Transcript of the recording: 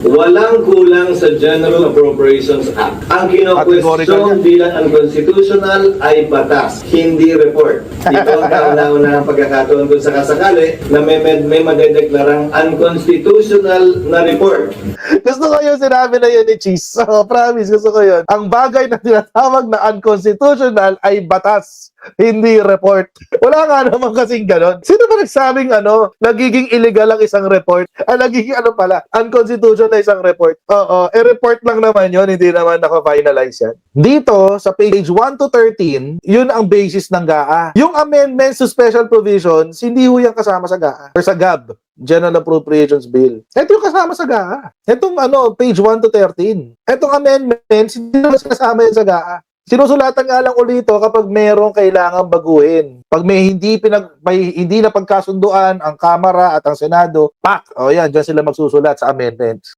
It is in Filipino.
Walang kulang sa General Appropriations Act. Ang kino-question bilang unconstitutional ay batas, hindi report. Ito ang kauna-una ng pagkakataon kung sakasakali na may madedeklarang unconstitutional na report. Gusto ko yung sinabi na yun ni Cheese. So, promise, gusto ko yun. Ang bagay na tinatawag na unconstitutional ay batas, hindi report. Wala nga naman kasing ganon. Sino ba nagsabing nagiging illegal ang isang report? Nagiging unconstitutional na isang report. Oo, report lang naman yun, hindi naman naka-finalize yan. Dito, sa page 1 to 13, yun ang basis ng GAA. Yung amendments to special provisions, hindi ho yan kasama sa GAA or sa GAB. General Appropriations Bill. Ito yung kasama sa GAA. Itong page 1 to 13. Itong amendments, hindi naman kasama yan sa GAA. Sinusulatan nga lang ulito kapag merong kailangan baguhin. Pag may hindi na pagkasunduan ang Kamara at ang Senado, yan, dyan sila magsusulat sa amendments.